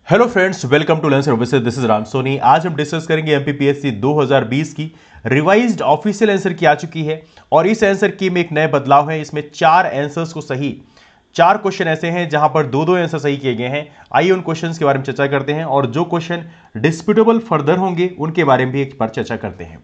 Hello friends, welcome to learn services. This is Ram Soni. आज हम discuss करेंगे एमपीपीएससी 2020 की रिवाइज्ड ऑफिशियल आंसर की आ चुकी है और इस आंसर की में एक नए बदलाव है। इसमें 4 आंसर्स को सही, 4 क्वेश्चन ऐसे हैं जहां पर दो आंसर सही किए गए हैं। आइए उन क्वेश्चंस के बारे में चर्चा करते हैं और जो क्वेश्चन डिस्प्यूटेबल फर्दर होंगे उनके बारे में भी एक बार चर्चा करते हैं।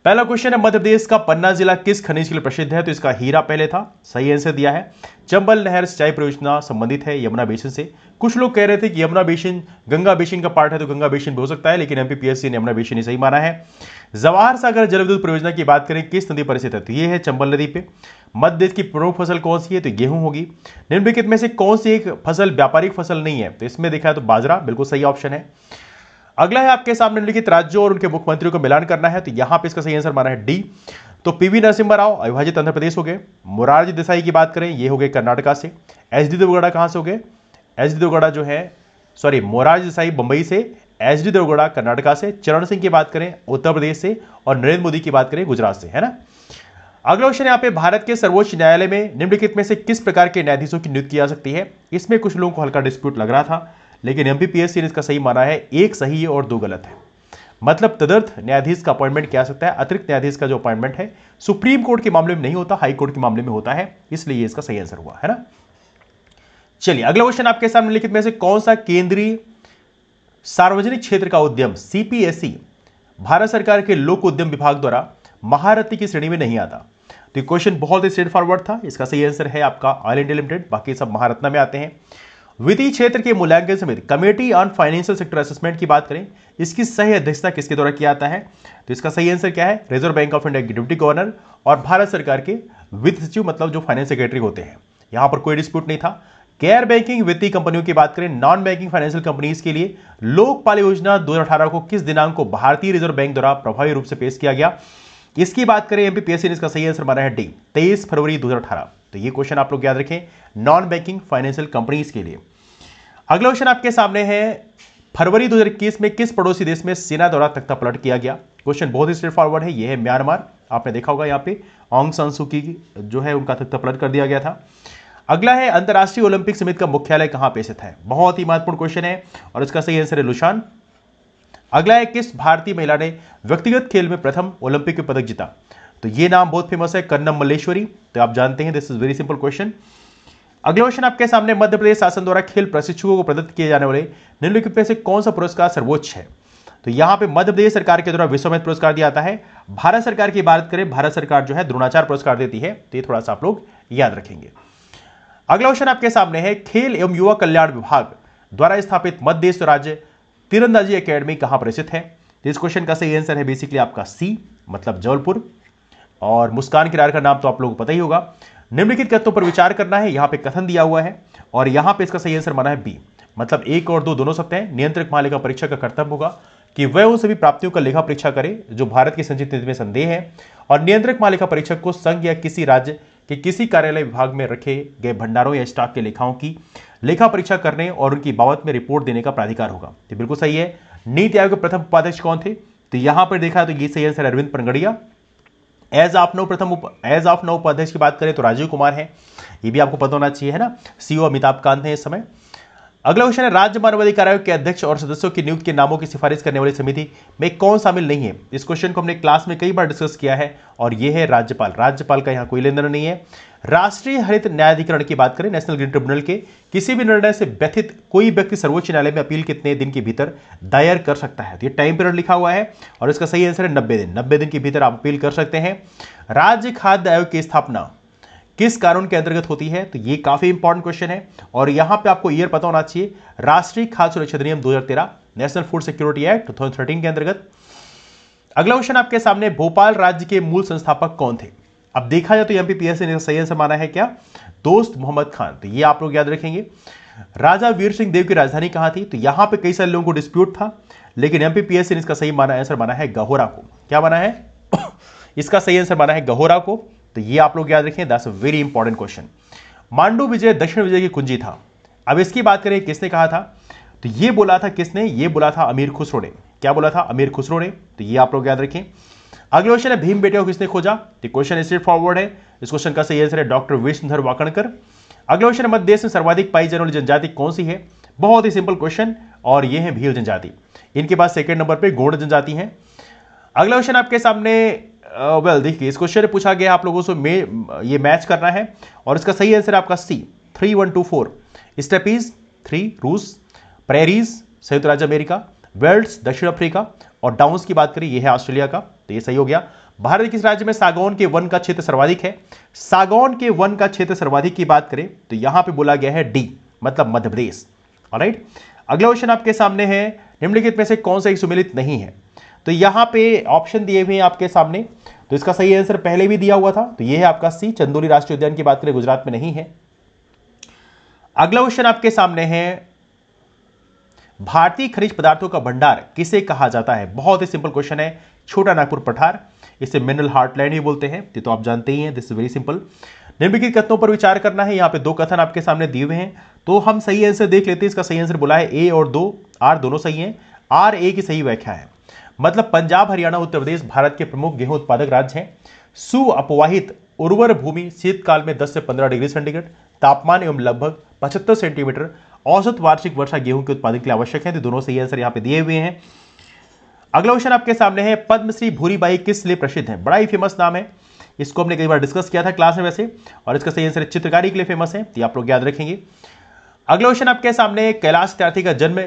पहला क्वेश्चन है, मध्य प्रदेश का पन्ना जिला किस खनिज के लिए प्रसिद्ध है? तो इसका हीरा पहले था, सही आंसर दिया है। चंबल नहर सिंचाई परियोजना संबंधित है यमुना बेसिन से। कुछ लोग कह रहे थे कि यमुना बेसिन गंगा बेसिन का पार्ट है, तो गंगा बेसिन भी हो सकता है, लेकिन एमपीपीएससी ने यमुना बेसिन ही सही माना है। जवाहर सागर जल विद्युत परियोजना की बात करें किस नदी पर स्थित है? तो ये है चंबल नदी पे। मध्य प्रदेश की प्रमुख फसल कौन सी है? तो गेहूं होगी। निम्नलिखित में से कौन सी एक फसल व्यापारिक फसल नहीं है? तो इसमें देखा है तो बाजरा बिल्कुल सही ऑप्शन है। अगला है आपके सामने निम्नलिखित राज्यों और उनके मुख्यमंत्रियों को मिलान करना है, तो यहां पे इसका सही आंसर माना है डी। तो पीवी नरसिम्हा राव अविभाजित आंध्र प्रदेश हो गए। मोरारजी देसाई की बात करें, ये हो गए कर्नाटका से। एचडी देवगौड़ा कहां से हो गए? एचडी देवगौड़ा जो है, सॉरी, मोरारजी देसाई बंबई से, एचडी देवगौड़ा कर्नाटका से। चरण सिंह की बात करें उत्तर प्रदेश से और नरेंद्र मोदी की बात करें गुजरात से, है ना। अगला क्वेश्चन यहाँ पे, भारत के सर्वोच्च न्यायालय में निम्नलिखित में से किस प्रकार के न्यायाधीशों की नियुक्ति की जा सकती है? इसमें कुछ लोगों को हल्का डिस्प्यूट लग रहा था, लेकिन एमपीपीएससी ने इसका सही माना है। एक सही है और 2 गलत है। मतलब तदर्थ न्यायाधीश का अपॉइंटमेंट किया सकता है। अतिरिक्त न्यायाधीश का जो अपॉइंटमेंट है सुप्रीम कोर्ट के मामले में नहीं होता, हाई कोर्ट के मामले में होता है, इसलिए इसका सही आंसर हुआ, है ना। चलिए अगला क्वेश्चन आपके सामने, लिखित में से कौन सा केंद्रीय सार्वजनिक क्षेत्र का उद्यम सीपीएसई भारत सरकार के लोक उद्यम विभाग द्वारा महारथी की श्रेणी में नहीं आता? तो ये क्वेश्चन बहुत ही स्ट्रेट फॉरवर्ड था। इसका सही आंसर है आपका ऑयल इंडिया लिमिटेड, बाकी सब महारत्ना में आते हैं। वित्तीय क्षेत्र के मूल्यांकन समिति committee on financial sector assessment की बात करें, इसकी सही अध्यक्षता किसके द्वारा किया जाता है? तो इसका सही आंसर क्या है? रिजर्व बैंक ऑफ इंडिया के डिप्टी गवर्नर और भारत सरकार के वित्त सचिव, मतलब जो फाइनेंस सेक्रेटरी होते हैं। यहां पर कोई डिस्प्यूट नहीं था। गैर बैंकिंग वित्तीय कंपनियों की बात करें, नॉन बैंकिंग फाइनेंशियल कंपनीज के लिए लोकपाल योजना 2018 को किस दिनांक को भारतीय रिजर्व बैंक द्वारा प्रभावी रूप से पेश किया गया? इसकी बात करें एमपीपीएससी ने इसका सही आंसर माना है डी, 23 फरवरी 2018। तो ये क्वेश्चन आप लोग याद रखें, नॉन बैंकिंग फाइनेंशियल कंपनीज के लिए। अगला क्वेश्चन आपके सामने है, फरवरी 2021 में किस पड़ोसी देश में सेना द्वारा तख्ता पलट किया गया? क्वेश्चन बहुत ही स्ट्रेट फॉरवर्ड है। यह है म्यांमार। आपने देखा होगा यहाँ पे ऑंग सान सू की जो है उनका तख्ता पलट कर दिया गया था। अगला है, अंतर्राष्ट्रीय ओलंपिक समिति का मुख्यालय कहां पे स्थित है? बहुत ही महत्वपूर्ण क्वेश्चन है और इसका सही आंसर है लुशान। अगला है, किस भारतीय महिला ने व्यक्तिगत खेल में प्रथम ओलंपिक में पदक जीता? तो ये नाम बहुत फेमस है, कन्नम मल्लेश्वरी। तो आप जानते हैं, this is very simple question. अगला क्वेश्चन आपके सामने, मध्य प्रदेश शासन द्वारा खेल प्रशिक्षुओं को प्रदत्त किए जाने वाले निम्नलिखित में से कौन सा पुरस्कार सर्वोच्च है? तो यहां पे मध्य प्रदेश सरकार के द्वारा विश्वमेध पुरस्कार दिया जाता है। भारत सरकार की बात करें, भारत सरकार जो है द्रोणाचार्य पुरस्कार देती है, तो ये थोड़ा सा आप लोग याद रखेंगे। अगला क्वेश्चन आपके सामने है, खेल एवं युवा कल्याण विभाग द्वारा स्थापित मध्य प्रदेश राज्य तीरंदाजी एकेडमी कहां पर स्थित है? तो इस क्वेश्चन का सही आंसर है बेसिकली आपका सी, मतलब जबलपुर। और मुस्कान किरार का नाम तो आप लोगों को पता ही होगा। निम्नलिखित कथनों पर विचार करना है, यहां पे कथन दिया हुआ है और यहां पे इसका सही आंसर माना है बी, मतलब 1 और 2 दोनों सत्य हैं। नियंत्रक महालेखा परीक्षक का कर्तव्य होगा कि वह उन सभी प्राप्तियों का लेखा परीक्षा करे जो भारत की संचित नीति में संदेह है, और नियंत्रक महालेखा परीक्षक को संघ या किसी राज्य के किसी कार्यालय विभाग में रखे गए भंडारों या स्टॉक के लेखाओं की लेखा परीक्षा करने और उनकी बाबत में रिपोर्ट देने का प्राधिकार होगा। तो बिल्कुल सही है। नीति आयोग के प्रथम उपाध्यक्ष कौन थे? तो यहां पर देखा तो ये सही answer Arvind Panagariya. As of now उपाध्यक्ष की बात करें तो राजीव कुमार है, ये भी आपको पता होना चाहिए, है ना। सीओ अमिताभ कांत है इस समय। अगला क्वेश्चन है, राज्य मानवाधिकार आयोग के अध्यक्ष और सदस्यों की नियुक्ति के नामों की सिफारिश करने वाली समिति में कौन शामिल नहीं है? इस क्वेश्चन को हमने क्लास में कई बार डिस्कस किया है और यह है राज्यपाल। राज्यपाल का यहां कोई लेन देन नहीं है। राष्ट्रीय हरित न्यायाधिकरण की बात करें, नेशनल ग्रीन ट्रिब्यूनल के किसी भी निर्णय से व्यथित कोई व्यक्ति सर्वोच्च न्यायालय में अपील कितने दिन के भीतर दायर कर सकता है? तो ये टाइम पीरियड लिखा हुआ है और इसका सही आंसर है 90 दिन। 90 दिन के भीतर आप अपील कर सकते हैं। राज्य खाद्य आयोग की स्थापना किस कानून के अंतर्गत होती है? तो ये काफी इंपॉर्टेंट क्वेश्चन है और यहां पे आपको ईयर पता होना चाहिए, राष्ट्रीय खाद्य सुरक्षा अधिनियम 2013, नेशनल फूड सिक्योरिटी एक्ट 2013 के अंतर्गत। अगला क्वेश्चन आपके सामने, भोपाल राज्य के मूल संस्थापक कौन थे? अब देखा जाए तो एमपीपीएससी ने सही आंसर माना है क्या? दोस्त मोहम्मद खान। तो ये आप लोग याद रखेंगे। राजा वीर सिंह देव की राजधानी कहां थी? तो यहां पे कई सारे लोगों को डिस्प्यूट था, लेकिन एमपीपीएससी ने इसका सही आंसर माना है गहोरा को। क्या माना है? इसका सही आंसर माना है गहोरा को। तो ये आप लोग याद रखें, that's a very important question. Mandu विजय दक्षिण विजय की कुंजी था। अब इसकी बात करें किसने कहा था? तो ये बोला था किसने? ये बोला था अमीर खुसरो ने। क्या बोला था? अमीर खुसरो ने। तो ये आप लोग याद रखें। अगला क्वेश्चन है, भीम बेटे को किसने खोजा? तो क्वेश्चन स्ट्रेट फॉरवर्ड है। इस क्वेश्चन का सही आंसर है डॉक्टर विष्णुधर वाकणकर। अगला क्वेश्चन है, मध्य देश में सर्वाधिक पाई जाने वाली जनजाति कौन सी है? बहुत ही सिंपल क्वेश्चन। और ये है भील जनजाति, इनके पास सेकंड नंबर पे गौड़ जनजाति है। अगला क्वेश्चन आपके सामने वेल देखिए, इस क्वेश्चन में पूछा गया आप लोगों से ये मैच करना है और इसका सही आंसर आपका सी 3124। स्टेपीज 3 रूस, प्रेरीज संयुक्त राज्य अमेरिका, वेल्ड्स दक्षिण अफ्रीका और डाउन्स की बात करें ये है ऑस्ट्रेलिया का, तो ये सही हो गया। भारत के किस राज्य में सागौन के वन का क्षेत्र सर्वाधिक है? सागौन के वन का क्षेत्र सर्वाधिक की बात करें तो यहां पे बोला गया है डी, मतलब मध्य प्रदेश। ऑलराइट, अगला क्वेश्चन आपके सामने है, निम्नलिखित में से कौन सा एक सुमेलित नहीं है? तो यहां पे ऑप्शन दिए हुए हैं आपके सामने, तो इसका सही आंसर पहले भी दिया हुआ था, तो यह है आपका सी, चंदोली राष्ट्रीय उद्यान की बात करें गुजरात में नहीं है। अगला क्वेश्चन आपके सामने है, भारतीय खनिज पदार्थों का भंडार किसे कहा जाता है? बहुत ही सिंपल क्वेश्चन है, छोटा नागपुर पठार, इसे मिनरल हार्टलैंड ही बोलते हैं, ये तो आप जानते ही हैं, दिस इज वेरी सिंपल। निम्नलिखित कथनों पर विचार करना है, यहां पे दो कथन आपके सामने दिए हुए हैं, तो हम सही आंसर देख लेते हैं। इसका सही आंसर बोला है ए और 2 आर दोनों सही हैं। आर ए की सही व्याख्या है, मतलब पंजाब हरियाणा उत्तर प्रदेश भारत के प्रमुख गेहूं उत्पादक राज्य हैं। सुअपवाहित उर्वर भूमि, शीतकाल में 10 से 15 डिग्री सेंटीग्रेड तापमान एवं लगभग 75 सेंटीमीटर औसत वार्षिक वर्षा गेहूं के उत्पादन के लिए आवश्यक है, तो दोनों सही आंसर यहां पे दिए हुए हैं। अगला क्वेश्चन आपके सामने है, पद्मश्री भूरीबाई किस लिए प्रसिद्ध है? बड़ा ही फेमस नाम है, इसको हमने कई बार डिस्कस किया था क्लास में वैसे, और इसका सही आंसर चित्रकारी के लिए फेमस है, तो आप लोग याद रखेंगे। अगला क्वेश्चन आपके सामने, कैलाश सत्यार्थी का जन्म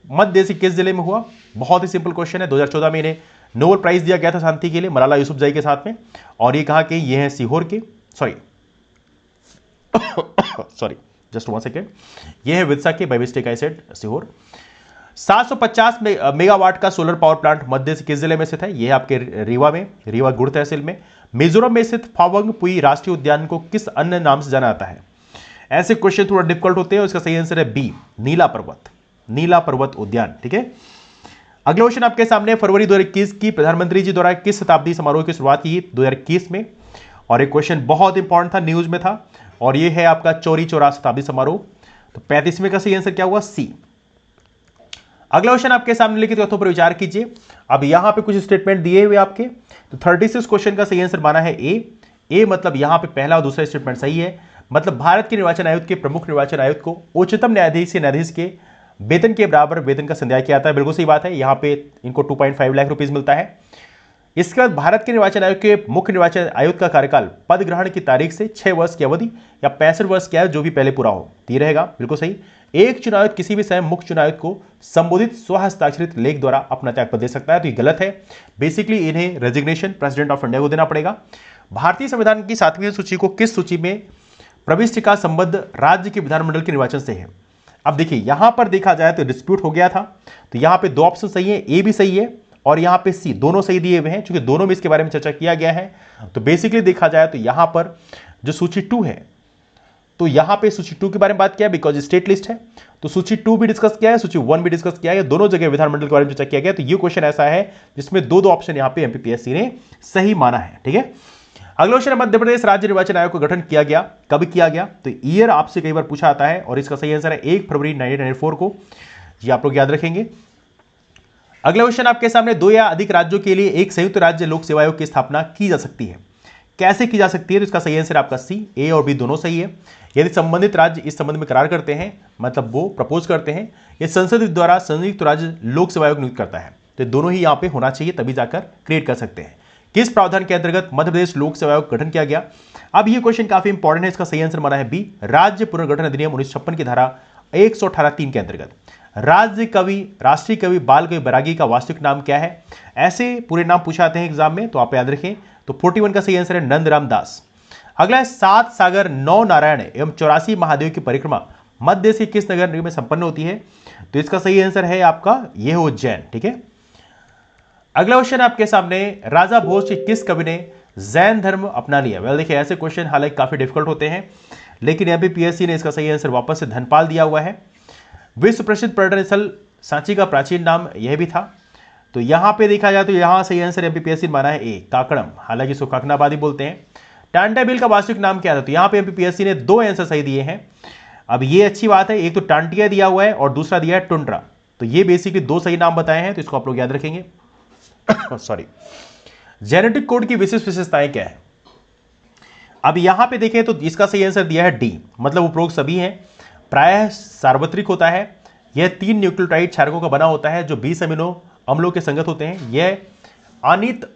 मध्य देश किस जिले में हुआ? बहुत ही सिंपल क्वेश्चन है, 2014 में इन्हें नोबेल प्राइज दिया गया था शांति के लिए मलाला यूसुफजई के साथ में, और ये कहा कि ये है सीहोर के, सॉरी जस्ट 1 सेकेंड, ये है विदिशा के, by mistake I said Sehore. 750 megawatt का सोलर पावर प्लांट मध्य किस जिले में स्थित है? यह आपके रीवा में, रीवा गुड़ तहसील में। मिजोरम में स्थित फावंग पुई राष्ट्रीय उद्यान को किस अन्य नाम से जाना जाता है? ऐसे क्वेश्चन थोड़ा डिफिकल्ट होते हैं, इसका सही आंसर है बी, नीला पर्वत, नीला पर्वत उद्यान। ठीक है, अगला क्वेश्चन आपके सामने, फरवरी 2021 की प्रधानमंत्री जी द्वारा किस शताब्दी समारोह की शुरुआत की? 2021 में। और एक क्वेश्चन बहुत इंपॉर्टेंट था, न्यूज में था, और ये है आपका चौरी चौरा शताब्दी समारोह, तो 35वें का सही आंसर क्या हुआ? सी। अगला क्वेश्चन आपके सामने लिखित तथ्यों पर विचार कीजिए। अब यहां पे कुछ स्टेटमेंट दिए हुए आपके, तो 36 क्वेश्चन का सही आंसर माना है ए, मतलब यहां पे पहला और दूसरा स्टेटमेंट सही है, मतलब भारत के निर्वाचन आयोग के प्रमुख निर्वाचन आयुक्त को उच्चतम न्यायाधीश से न्यायाधीश के वेतन के बराबर वेतन का संध्याय किया जाता है। बिल्कुल सही बात है, यहां पे इनको 2.5 लाख रुपीज मिलता है। इसके बाद भारत के निर्वाचन आयोग के मुख्य निर्वाचन आयुक्त का कार्यकाल पद ग्रहण की तारीख से 6 वर्ष की अवधि या 65 वर्ष की आयु जो भी पहले पूरा हो, ये रहेगा। बिल्कुल सही। एक चुनाव आयुक्त किसी भी समय मुख्य चुनाव आयुक्त को संबोधित स्वहस्ताक्षरित लेख द्वारा अपना त्यागपत्र दे सकता है, तो ये गलत है। बेसिकली इन्हें रेजिग्नेशन प्रेसिडेंट ऑफ इंडिया को देना पड़ेगा। भारतीय संविधान की 7वीं सूची को किस सूची में प्रविष्टि का संबंध राज्य के विधानमंडल के निर्वाचन से है? अब देखिए यहां पर देखा जाए तो डिस्प्यूट हो गया था, तो यहां पे 2 ऑप्शन सही है, ए भी सही है और यहां पे सी, दोनों सही दिए हुए हैं। चूंकि दोनों में इसके बारे में चर्चा किया गया है, तो बेसिकली देखा जाए तो यहां पर जो सूची 2 है, तो यहां पे सूची 2 के बारे में बात किया बिकॉज स्टेट लिस्ट है, तो सूची 2 भी डिस्कस किया है, सूची 1 भी डिस्कस किया है, दोनों जगह विधानमंडल के बारे में चर्चा किया गया। तो ये क्वेश्चन ऐसा है जिसमें दो ऑप्शन यहां पे एमपीपीएससी ने सही माना है। ठीक है, अगला क्वेश्चन, मध्य प्रदेश राज्य निर्वाचन आयोग का गठन किया गया, कब किया गया? तो ईयर आपसे कई बार पूछा आता है और इसका सही आंसर है 1 फरवरी 1994 को, ये आप लोग याद रखेंगे। अगला क्वेश्चन आपके सामने, 2 या अधिक राज्यों के लिए एक संयुक्त राज्य लोक सेवा आयोग की स्थापना की जा सकती है, कैसे की जा सकती है? तो इसका सही आंसर आपका सी, ए और बी दोनों सही है। यदि संबंधित राज्य इस संबंध में करार करते हैं, मतलब वो प्रपोज करते हैं, ये संसद द्वारा संयुक्त राज्य लोक सेवा आयोग नियुक्त करता है, तो दोनों ही यहां पे होना चाहिए, तभी जाकर क्रिएट कर सकते हैं। किस प्रावधान के अंतर्गत मध्य प्रदेश लोक सेवा आयोग गठन किया गया? अब ये क्वेश्चन काफी इंपॉर्टेंट है, इसका सही आंसर माना है बी, राज्य पुनर्गठन अधिनियम 1956 की धारा 118(3) के अंतर्गत। राज्य कवि, राष्ट्रीय कवि बाल कवि बैरागी का वास्तविक नाम क्या है? ऐसे पूरे नाम पूछे जाते हैं एग्जाम में, तो आप याद रखें। तो 41 का सही आंसर है नंदराम दास। अगला है, 7 सागर 9 नारायण एवं 84 महादेव की परिक्रमा मध्य से किस नगर में संपन्न होती है? तो इसका सही आंसर है आपका ये हो उज्जैन। ठीक है, अगला क्वेश्चन आपके सामने, राजा भोज के किस कवि ने जैन धर्म अपना लिया? वेल देखिए, ऐसे क्वेश्चन हालांकि काफी डिफिकल्ट होते हैं, लेकिन एमपीपीएससी ने इसका सही आंसर वापस से धनपाल दिया हुआ है। विश्व प्रसिद्ध पर्यटन स्थल सांची का प्राचीन नाम यह भी था, तो यहां पे देखा जाए तो यहां सही आंसर एमपीपीएससी माना है ए, काकड़म, हालांकि इसको काकनाबादी बोलते हैं। टांटा बिल का वास्तविक नाम क्या था? तो यहां पे एमपीपीएससी ने 2 आंसर सही दिए हैं। अब ये अच्छी बात है, एक तो टांटिया दिया हुआ है और दूसरा दिया है टुंड्रा, तो ये बेसिकली 2 सही नाम बताए हैं, तो इसको आप लोग याद रखेंगे। सॉरी, जेनेटिक कोड की विशिष्ट विशेषताएं क्या है? अब यहां पे देखें तो इसका सही आंसर दिया है डी, मतलब उपरोक्त सभी हैं, प्रायः सार्वत्रिक होता है, यह 3 न्यूक्लियोटाइड क्षारकों का बना होता है जो 20 अमीनो अम्लों के संगत होते हैं। यह अनित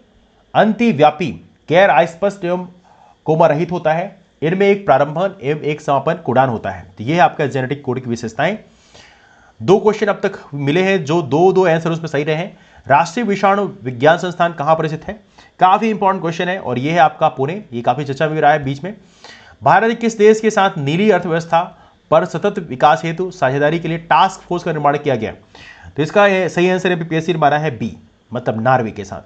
अंतिव्यापी गैर अस्पष्ट एवं कोमा रहित होता है। इनमें एक प्रारंभन एवं एक समापन कोडान होता है। तो यह आपका जेनेटिक कोड की विशेषताएं। 2 क्वेश्चन अब तक मिले हैं जो दो आंसर उसमें सही रहे हैं। राष्ट्रीय विषाणु विज्ञान संस्थान कहां पर स्थित है? काफी इंपॉर्टेंट क्वेश्चन है और यह है आपका पुणे। ये काफी चर्चा में रहा है बीच में। भारत किस देश के साथ नीली अर्थव्यवस्था पर सतत विकास हेतु साझेदारी के लिए टास्क फोर्स का निर्माण किया गया? तो इसका सही आंसर एमपीपीएससी ने माना है बी, मतलब नॉर्वे के साथ।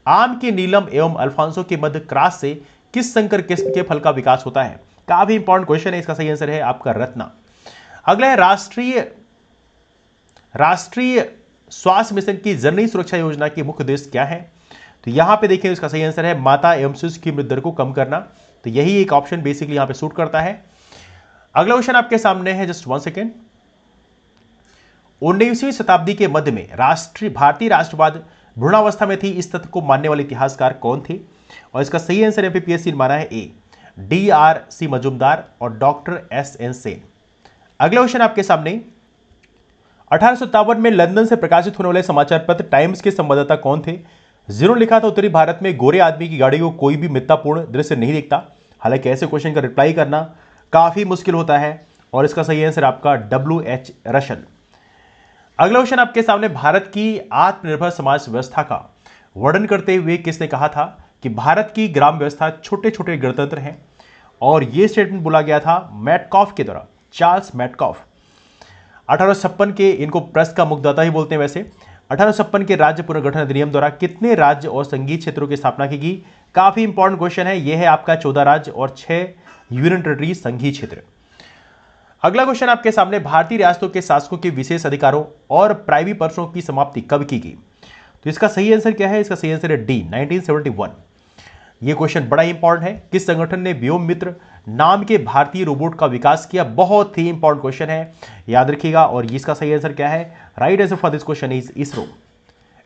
आम के नीलम एवं अल्फांसो के मध्य क्रॉस से किस संकर किस्म के फल का विकास होता है? काफी इंपॉर्टेंट क्वेश्चन है। इसका सही आंसर है आपका रत्ना। अगला है राष्ट्रीय स्वास्थ्य मिशन की जननी सुरक्षा योजना की मुख्य उद्देश्य क्या है? तो यहां पे देखिए इसका सही आंसर है माता एवं शिशु की मृत्यु दर को कम करना। तो यही एक ऑप्शन बेसिकली यहां पे सूट करता है। अगला क्वेश्चन आपके सामने है, जस्ट 1 सेकेंड। 19वीं शताब्दी के मध्य में भारतीय राष्ट्रवाद भ्रूणावस्था में थी, इस तथ्य को मानने वाले इतिहासकार कौन थे? और इसका सही आंसर एमपीपीएससी ने माना है ए, DRC मजुमदार और डॉक्टर SN सेन। अगला क्वेश्चन आपके सामने, 1857 में लंदन से प्रकाशित होने वाले समाचार पत्र टाइम्स के संवाददाता कौन थे जिन्होंने लिखा था उत्तरी भारत में गोरे आदमी की गाड़ी को कोई भी मिथ्यापूर्ण दृश्य नहीं दिखता? हालांकि ऐसे क्वेश्चन का रिप्लाई करना काफी मुश्किल होता है और इसका सही आंसर आपका WH रशल। अगला क्वेश्चन आपके सामने, भारत की आत्मनिर्भर समाज व्यवस्था का वर्णन करते हुए किसने कहा था कि भारत की ग्राम व्यवस्था छोटे छोटे गणतंत्र हैं? और यह स्टेटमेंट बोला गया था मैटकॉफ के द्वारा, चार्ल्स मैटकॉफ। 1856 के, इनको प्रेस का मुखदाता ही बोलते हैं वैसे, 1856 के राज्य पुनर्गठन अधिनियम द्वारा कितने राज्य और संघीय क्षेत्रों की स्थापना की गई? काफी इंपॉर्टेंट क्वेश्चन है। यह है आपका 14 राज्य और 6 यूनियन टेरिटरी संघीय क्षेत्र। अगला क्वेश्चन आपके सामने, भारतीय रियासतों के शासकों के विशेष अधिकारों और प्राइवी पर्सों की समाप्ति कब की गई? तो इसका सही आंसर क्या है? इसका सही आंसर है डी, 1971। यह क्वेश्चन बड़ा इंपॉर्टेंट है। किस संगठन ने व्योम मित्र नाम के भारतीय रोबोट का विकास किया? बहुत ही इंपॉर्टेंट क्वेश्चन है, याद रखिएगा। और इसका सही आंसर क्या है? Right answer for this question is ISRO,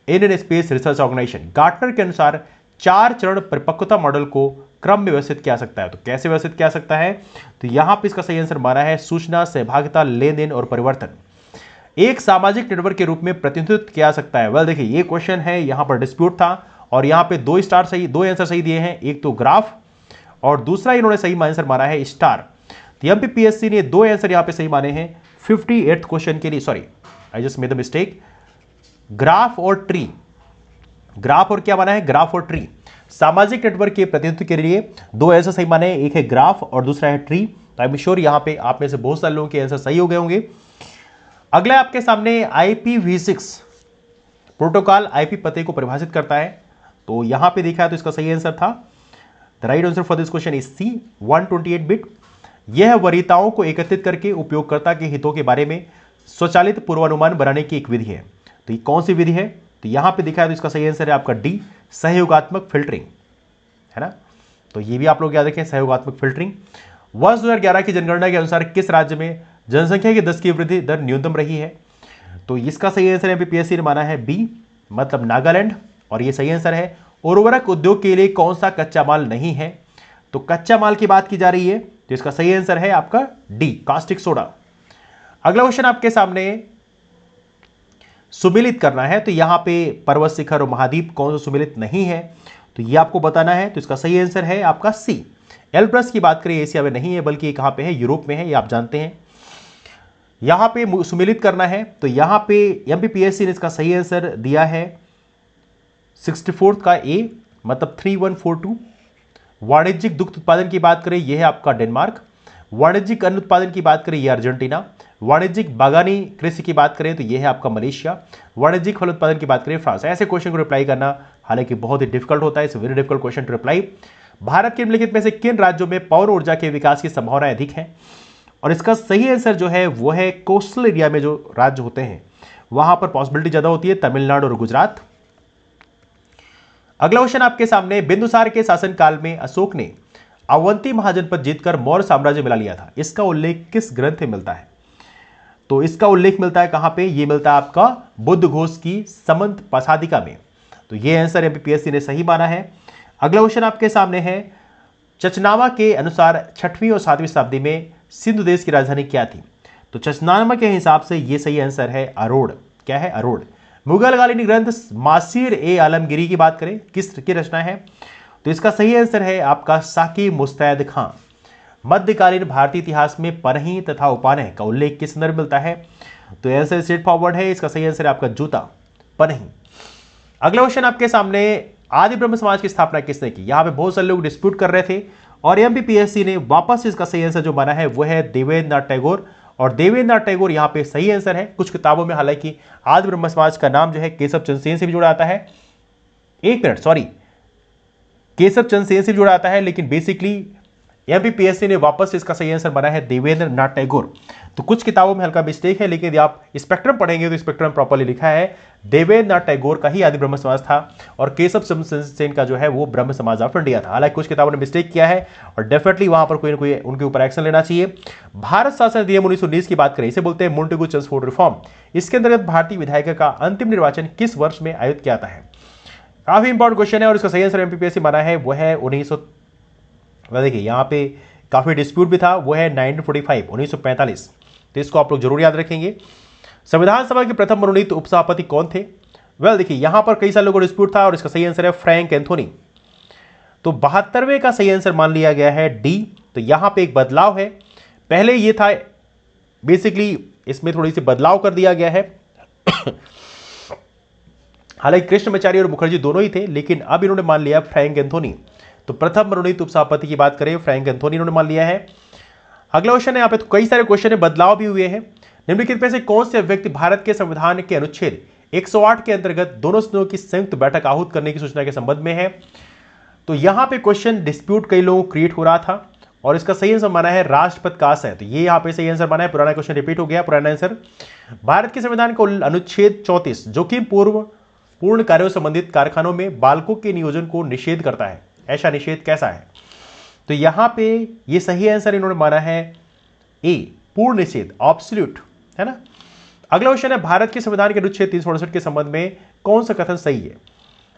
Indian space research organisation. Gartner के अनुसार 4 चरण परिपक्वता मॉडल को क्रम में व्यवस्थित किया सकता है। तो कैसे व्यवस्थित किया सकता है? तो यहां पर इसका सही आंसर माना है सूचना, सहभागिता, लेन देन और परिवर्तन एक सामाजिक नेटवर्क के रूप में प्रतिनिधित्व किया सकता है। वेल देखिए, ये क्वेश्चन है, यहां पर डिस्प्यूट था और यहां पे 2 आंसर सही दिए हैं, एक तो ग्राफ और दूसरा इन्होंने सही आंसर माना है स्टार। तो एमपीपीएससी ने 2 आंसर यहां पे सही माने हैं 58th क्वेश्चन के लिए। Sorry, I just made the mistake. Graph और ट्री, ग्राफ और क्या माना है? ग्राफ और ट्री। सामाजिक नेटवर्क के प्रतिनिधित्व के लिए 2 आंसर सही माने हैं, एक है ग्राफ और दूसरा है ट्री। तो आई एम श्योर यहां पे आप में से बहुत सारे लोगों के आंसर सही हो गए होंगे। अगला आपके सामने IPv6 प्रोटोकॉल IP पते को परिभाषित करता है। तो यहां पे देखा है तो इसका सही आंसर था, the right answer for this question is C, 128 bit. यह वरीयताओं को एकत्रित करके उपयोगकर्ता के हितों के बारे में स्वचालित पूर्वानुमान बनाने की एक विधि है। तो ये कौन सी विधि है? तो यहां पे दिखा है तो इसका सही आंसर है आपका डी, सहयोगात्मक फिल्टरिंग, है ना। तो ये भी आप लोग याद रखें, सहयोगात्मक फिल्टरिंग। वर्ष 2011 की जनगणना के अनुसार किस राज्य में जनसंख्या की 10 की वृद्धि दर न्यूनतम रही है? तो इसका सही आंसर एमपीपीएससी ने माना है बी, मतलब नागालैंड। और ये सही आंसर है। उर्वरक उद्योग के लिए कौन सा कच्चा माल नहीं है? तो कच्चा माल की बात की जा रही है, तो इसका सही आंसर है आपका डी, कास्टिक सोडा। अगला क्वेश्चन आपके सामने, सुमेलित करना है। तो यहां पे पर्वत शिखर और महाद्वीप कौन सा सुमेलित नहीं है, तो ये आपको बताना है। तो इसका सही आंसर है आपका सी। एल्ब्रस की बात करें एशिया में नहीं है, बल्कि कहां पे है? यूरोप में है, ये आप जानते हैं। यहां पे सुमेलित करना है, तो यहां पे एमपीपीएससी ने इसका सही आंसर दिया है 64 का ए, मतलब 3142। वाणिज्यिक दुग्ध उत्पादन की बात करें, यह है आपका डेनमार्क। वाणिज्यिक अन्न उत्पादन की बात करें, यह अर्जेंटीना। वाणिज्यिक बागानी कृषि की बात करें तो यह है आपका मलेशिया। वाणिज्यिक फल उत्पादन की बात करें फ्रांस। ऐसे क्वेश्चन को रिप्लाई करना हालांकि बहुत ही डिफिकल्ट होता है, it's very difficult question to reply. Bharat के निम्नलिखित में से किन राज्यों में पवन ऊर्जा के विकास की संभावनाएं अधिक है? और इसका सही आंसर जो है वो है कोस्टल एरिया में जो राज्य होते हैं वहां पर पॉसिबिलिटी ज्यादा होती है, तमिलनाडु और गुजरात। अगला क्वेश्चन आपके सामने, बिंदुसार के शासनकाल में अशोक ने अवंती महाजनपद जीतकर मौर्य साम्राज्य मिला लिया था, इसका उल्लेख किस ग्रंथ में मिलता है? तो इसका उल्लेख मिलता है कहां पे? ये मिलता है आपका बुद्ध घोष की समंत पसादिका में। तो ये आंसर एमपीपीएससी ने सही माना है। अगला क्वेश्चन आपके सामने है, चचनावा के अनुसार 6वीं और 7वीं शताब्दी में सिंधु देश की राजधानी क्या थी? तो चचनामा के हिसाब से ये सही आंसर है अरोड़। क्या है? अरोड़। मुगलकालीन ग्रंथ मासीर ए आलमगीरी की बात करें, किसकी रचना है? तो इसका सही आंसर है आपका साकी मुस्तैद खां। मध्यकालीन भारतीय इतिहास में पनही तथा उपानह का उल्लेख किस संदर्भ में मिलता है? तो आंसर स्ट्रेट फॉरवर्ड है, इसका सही आंसर है आपका जूता, पनही। अगला क्वेश्चन आपके सामने, आदि ब्रह्म समाज की स्थापना किसने की? यहां पे बहुत सारे लोग डिस्प्यूट कर रहे थे और एमपीपीएससी ने वापस इसका सही आंसर जो माना है वो है देवेंद्रनाथ टैगोर। और देवेंद्रनाथ टैगोर यहां पे सही आंसर है। कुछ किताबों में हालांकि आदि ब्रह्म समाज का नाम जो है केशव चंद्र सेन से भी जुड़ा आता है, एक मिनट सॉरी, केशव चंद्र सेन से भी जुड़ा आता है, लेकिन बेसिकली एमपीपीएससी ने वापस इसका सही आंसर बना है देवेंद्रनाथ टैगोर। तो कुछ किताबों में हल्का मिस्टेक है, लेकिन यदि आप स्पेक्ट्रम पढ़ेंगे तो स्पेक्ट्रम प्रॉपर्ली लिखा है देवेंद्रनाथ टैगोर का ही आदि ब्रह्म समाज था और केशव चंद्र सेन का जो है वो ब्रह्म समाज ऑफ इंडिया था। हालांकि कुछ किताबों ने मिस्टेक किया है और डेफिनेटली वहां पर कोई ना कोई उनके ऊपर एक्शन लेना चाहिए। भारत शासन अधिनियम 1919 की बात करें, इसे बोलते हैं मोंटेगू चेम्सफोर्ड रिफॉर्म। इसके अंतर्गत भारतीय विधायिका का अंतिम निर्वाचन किस वर्ष में आयोजित किया जाता है? काफी इंपॉर्टेंट क्वेश्चन है और इसका सही आंसर एमपीपीएससी माना है वो है 1900। देखिए यहाँ पे काफी डिस्प्यूट भी था, वो है 1945 1945। तो इसको आप लोग जरूर याद रखेंगे। संविधान सभा के प्रथम मनोनीत उपसभापति कौन थे? देखिए यहां पर कई सारे लोगों को डिस्प्यूट था और इसका सही आंसर है फ्रैंक एंथोनी। तो 72वें का सही आंसर मान लिया गया है डी। तो यहां पे एक बदलाव है, पहले ये था बेसिकली, इसमें थोड़ी सी बदलाव कर दिया गया है। हालांकि कृष्णमाचारी और मुखर्जी दोनों ही थे, लेकिन अब इन्होंने मान लिया फ्रैंक एंथोनी। तो प्रथम मनोनीत उपसभापति की बात करें, फ्रैंक एंथोनी इन्होंने मान लिया है। अगला क्वेश्चन है, यहाँ पे तो कई सारे क्वेश्चन है, बदलाव भी हुए हैं। निम्नलिखित में से कौन से व्यक्ति भारत के संविधान के अनुच्छेद 108 के अंतर्गत दोनों सदनों की संयुक्त बैठक आहूत करने की सूचना के संबंध में है? तो यहां पे क्वेश्चन डिस्प्यूट कई लोगों को क्रिएट हो रहा था और इसका सही आंसर माना है राष्ट्रपति का आशय। तो ये यहां पे सही आंसर माना है, पुराना क्वेश्चन रिपीट हो गया। पुराना आंसर भारत के संविधान का अनुच्छेद 34 जो कि पूर्ण कार्यों संबंधित कारखानों में बालकों के नियोजन को निषेध करता है, ऐसा निषेध कैसा है? तो यहां पे ये सही आंसर इन्होंने माना है ए, पूर्ण निषेध, ऑब्सोल्यूट, है ना। अगला क्वेश्चन है, भारत के संविधान के अनुच्छेद 368 के संबंध में कौन सा कथन सही है?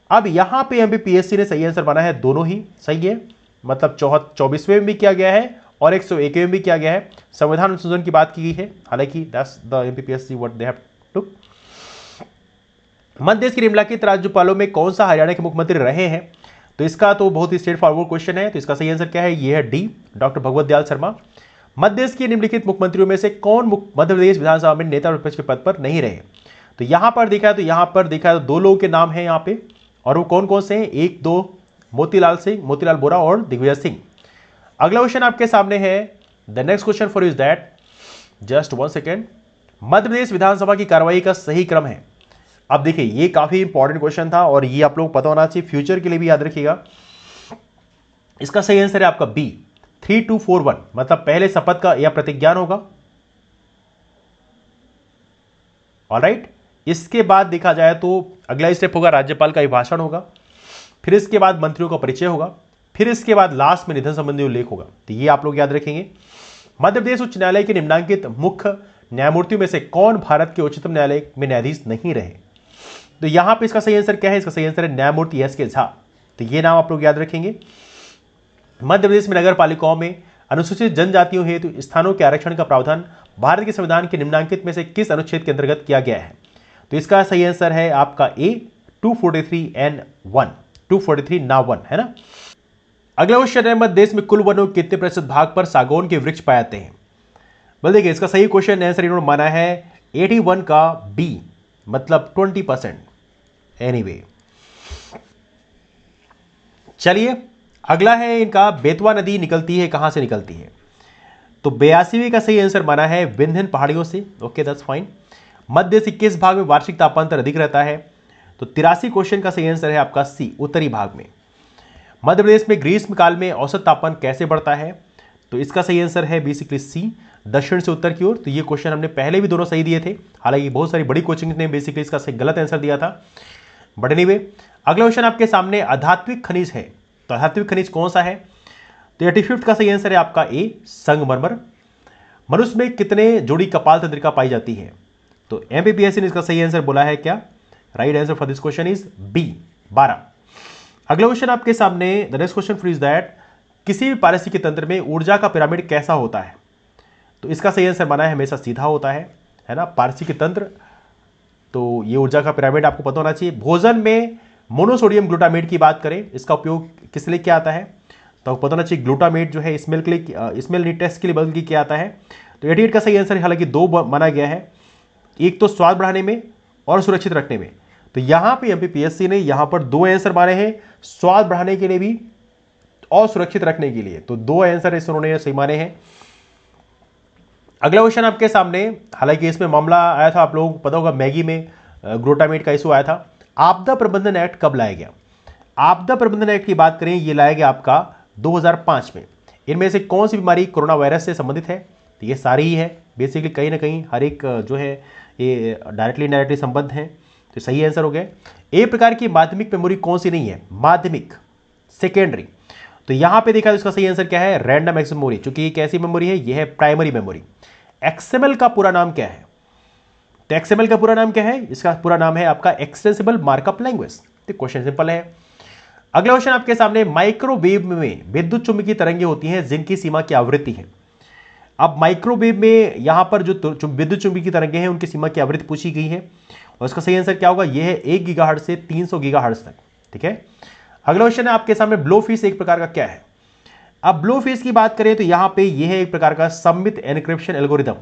अब यहां पे एमपीपीएससी ने सही आंसर माना है दोनों ही सही है, मतलब 24वें में भी किया गया है और 101वें में भी किया गया है। संविधान संशोधन की बात की गई है, हालांकि that's the MPPSC what they have to. मध्य देश के निम्नलिखित राज्यपालों में कौन सा हरियाणा के मुख्यमंत्री रहे हैं? तो इसका तो बहुत ही स्ट्रेट फॉरवर्ड क्वेश्चन है, तो इसका सही आंसर क्या है? ये है डी, डॉक्टर भगवत दयाल शर्मा। मध्य देश के निम्नलिखित मुख्यमंत्रियों में से कौन मध्य प्रदेश विधानसभा में नेता विपक्ष के पद पर नहीं रहे? तो यहां पर देखा है तो दो लोगों के नाम हैं यहां पे, और वो कौन कौन से हैं? एक दो, मोतीलाल बोरा और दिग्विजय सिंह। अगला क्वेश्चन आपके सामने है, the next question for is that, just 1 second, Madhya Pradesh विधानसभा की कार्रवाई का सही क्रम है। अब देखिए ये काफी इंपॉर्टेंट क्वेश्चन था और ये आप लोगों को पता होना चाहिए, फ्यूचर के लिए भी याद रखिएगा। इसका सही आंसर है आपका बी, 3241, मतलब पहले शपथ का या प्रतिज्ञान होगा। ऑलराइट, इसके बाद देखा जाए तो अगला स्टेप होगा राज्यपाल का अभिभाषण होगा, फिर इसके बाद मंत्रियों का परिचय होगा, फिर इसके बाद लास्ट में निधन संबंधी उल्लेख होगा। तो ये आप लोग याद रखेंगे। मध्य प्रदेश उच्च न्यायालय के निम्नांकित मुख्य न्यायमूर्तियों में से कौन भारत के उच्चतम न्यायालय में न्यायाधीश नहीं रहे? तो यहां पे इसका सही आंसर क्या है? इसका सही आंसर है न्यायमूर्ति एस.के. झा। तो ये नाम आप लोग याद रखेंगे। मध्य प्रदेश में नगर पालिकाओं में अनुसूचित जनजातियों हेतु स्थानों के आरक्षण का प्रावधान भारत के संविधान के निम्नांकित में से किस अनुच्छेद के अंतर्गत किया गया है? तो इसका सही आंसर है आपका ए, 243(n)(1), 243(n)(1), है ना। अगला क्वेश्चन है, मध्य देश में कुल वनों के कितने प्रतिशत भाग पर सागौन के वृक्ष पाए जाते हैं? देखिए इसका सही क्वेश्चन आंसर इन्होंने माना है 81 का बी, मतलब 20%। एनीवे, चलिए अगला है इनका, बेतवा नदी निकलती है कहां से निकलती है? तो 82वें का सही आंसर माना है विंध्यन पहाड़ियों से। Okay that's fine. मध्य से किस भाग में वार्षिक तापांतर अधिक रहता है? तो 83 क्वेश्चन का सही आंसर है आपका सी, उत्तरी भाग में। मध्य प्रदेश में ग्रीष्म काल में औसत तापमान कैसे बढ़ता है? तो इसका सही आंसर है बेसिकली सी, दक्षिण से उत्तर की ओर। तो ये क्वेश्चन हमने पहले भी दोनों सही दिए थे, हालांकि बहुत सारी बड़ी कोचिंग ने बेसिकली इसका सही गलत आंसर दिया था, बट एनीवे। अगला क्वेश्चन आपके सामने, आध्यात्मिक खनिज है, तो आध्यात्मिक खनिज कौन सा है? तो 85 का सही आंसर है आपका ए, संगमरमर। मनुष्य में कितने जोड़ी कपाल तंत्रिका पाई जाती है? तो एमपीपीएससी ने इसका सही आंसर बोला है क्या? Right answer for this question is B, 12। अगला क्वेश्चन आपके सामने, the next question for is that, किसी भी पारिस्थितिकी तंत्र में ऊर्जा का पिरामिड कैसा होता है? तो इसका सही आंसर बना है हमेशा सीधा होता है ना, पारसी के तंत्र। तो ये ऊर्जा का पिरामिड आपको पता होना चाहिए। भोजन में मोनोसोडियम ग्लूटामेट की बात करें, इसका उपयोग किस लिए किया आता है, तो आपको पता होना चाहिए ग्लूटामेट जो है स्मेल के लिए, स्मेल टेस्ट के लिए बल्कि किया आता है। तो 88 का सही आंसर हालांकि 2 माना गया है, एक तो स्वाद बढ़ाने में और सुरक्षित रखने में। तो यहां पे एमपीपीएससी ने यहां पर 2 आंसर माने हैं, स्वाद बढ़ाने के लिए भी और सुरक्षित रखने के लिए। तो 2 आंसर इस उन्होंने सही माने हैं। अगला क्वेश्चन आपके सामने, हालांकि इसमें मामला आया था, आप लोगों को पता होगा मैगी में ग्लूटामेट का इशू आया था। आपदा प्रबंधन एक्ट कब लाया गया? आपदा प्रबंधन एक्ट की बात करें, यह लाया गया आपका 2005 में। इनमें से कौन सी बीमारी कोरोना वायरस से संबंधित है? तो ये सारी ही है बेसिकली, कहीं ना कहीं हर एक जो है ये डायरेक्टली इनडायरेक्टली संबंध है। तो सही आंसर हो गया। एक प्रकार की माध्यमिक मेमोरी कौन सी नहीं है? माध्यमिक, सेकेंडरी। तो यहां पे देखा तो इसका सही आंसर क्या है? Random access memory. चूंकि ये कैसी मेमोरी है? ये है प्राइमरी मेमोरी। एक्सएमएल का पूरा नाम क्या है? तो एक्सएमएल का पूरा नाम क्या है? इसका पूरा नाम है आपका एक्सटेंसिबल मार्कअप लैंग्वेज। तो क्वेश्चन सिंपल है। अगला क्वेश्चन आपके सामने, माइक्रोवेव में विद्युत चुंबकीय तरंगें होती हैं जिनकी सीमा की आवृत्ति है। अब माइक्रोवेव में यहां पर जो विद्युत चुंबकीय तरंगें हैं उनकी सीमा की आवृत्ति पूछी गई है, और इसका सही आंसर क्या होगा? यह है 1 गीगाहर्ट्ज से 300 गीगाहर्ट्ज तक। ठीक है। अगला क्वेश्चन है आपके सामने, ब्लोफिश एक प्रकार का क्या है? अब ब्लोफिश की बात करें तो यहां पे यह है एक प्रकार का सममित एन्क्रिप्शन एल्गोरिदम।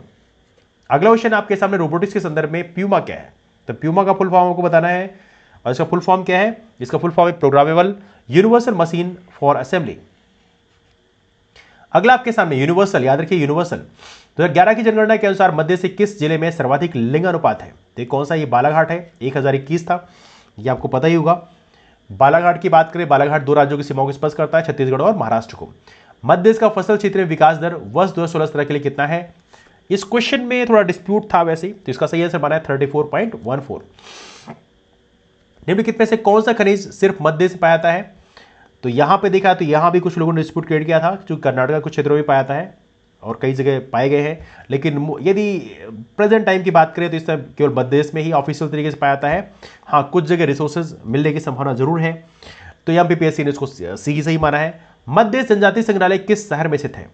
अगला क्वेश्चन आपके सामने, रोबोटिक्स के संदर्भ में प्यूमा क्या है? तो प्यूमा का फुल फॉर्म आपको बताना है, और इसका फुल फॉर्म क्या है? इसका फुल फॉर्म है programmable universal machine for assembly. अगला आपके सामने यूनिवर्सल, याद रखिए यूनिवर्सल। 2011 की जनगणना के अनुसार मध्य से किस जिले में सर्वाधिक लिंग अनुपात है? तो कौन सा? ये बालाघाट है, 1021 था, ये आपको पता ही होगा। बालाघाट की बात करें, बालाघाट 2 राज्यों की सीमाओं को स्पर्श करता है, छत्तीसगढ़ और महाराष्ट्र को। मध्य देश का फसल क्षेत्र में विकास दर वर्ष 2016-17 के लिए कितना है? इस क्वेश्चन में थोड़ा डिस्प्यूट था वैसे, तो इसका सही आंसर बना है 34.14। निम्नलिखित में से कौन सा खनिज सिर्फ मध्य से पाया जाता है? तो यहां पे देखा तो यहां भी कुछ लोगों ने डिस्प्यूट क्रिएट किया था, जो कर्नाटक कुछ क्षेत्रों में पाया जाता है और कई जगह पाए गए हैं। लेकिन यदि प्रेजेंट टाइम की बात करें तो इस टाइम केवल मध्य देश में ही ऑफिशियल तरीके से पाया जाता है। हाँ, कुछ जगह रिसोर्सेज मिलने की संभावना जरूर है। तो एमपीपीएससी ने इसको सी सही माना है। मध्य जनजातीय संग्रहालय किस शहर में स्थित है?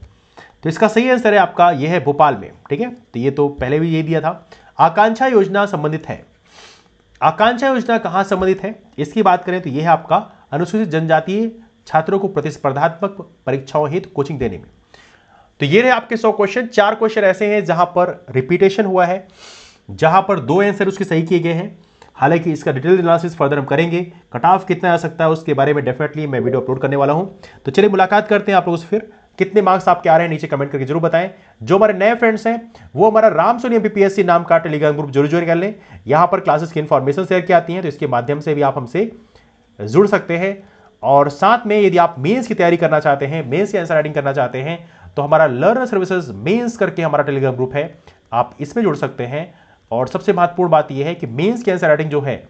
तो इसका सही आंसर है आपका यह है भोपाल में। ठीक है, तो ये तो पहले भी यही दिया था। आकांक्षा योजना संबंधित है, आकांक्षा योजना कहां संबंधित है? इसकी बात करें तो यह है आपका अनुसूचित जनजातीय छात्रों को प्रतिस्पर्धात्मक परीक्षाओं हेतु कोचिंग देने में। तो ये रहे आपके 100 क्वेश्चन। 4 क्वेश्चन ऐसे हैं जहां पर रिपीटेशन हुआ है, जहां पर 2 आंसर उसके सही किए गए हैं। हालांकि इसका डिटेल एनालिसिस फर्दर हम करेंगे, कट ऑफ कितना आ सकता है उसके बारे में डेफिनेटली मैं वीडियो अपलोड करने वाला हूं। तो चलिए मुलाकात करते हैं आप लोगों से फिर। कितने मार्क्स आपके आ रहे हैं नीचे कमेंट करके जरूर बताएं। जो हमारे नए फ्रेंड्स हैं वो हमारा राम सोनी एमपीपीएससी नाम का टेलीग्राम ग्रुप जरूर ज्वाइन कर लें। यहां पर क्लासेस की इंफॉर्मेशन शेयर की आती है, तो इसके माध्यम से भी आप हमसे जुड़ सकते हैं। और साथ में यदि आप मेंस की तैयारी करना चाहते हैं, मेंस की आंसर राइटिंग करना चाहते हैं, तो हमारा लर्नर सर्विसेज मेंस करके हमारा टेलीग्राम ग्रुप है, आप इसमें जुड़ सकते हैं। और सबसे महत्वपूर्ण बात यह है कि मेंस की आंसर राइटिंग जो है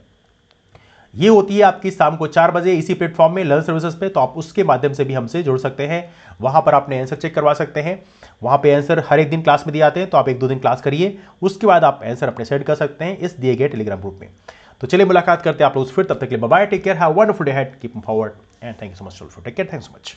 ये होती है आपकी शाम को 4 बजे इसी प्लेटफॉर्म में लर्न सर्विसेज पे, तो आप उसके माध्यम से भी हमसे जुड़ सकते हैं। वहां पर आपने आंसर चेक करवा सकते हैं। वहां पे आंसर हर एक दिन क्लास में दिए आते हैं, तो आप 1-2 दिन क्लास करिए, उसके बाद आप आंसर अपने सेंड कर सकते हैं इस दिए गए टेलीग्राम ग्रुप में। तो चलिए मुलाकात करते हैं आप लोग फिर, तब तक के लिए bye bye, take care, have a wonderful day ahead, keep forward and thank you so much for take care, thanks so much.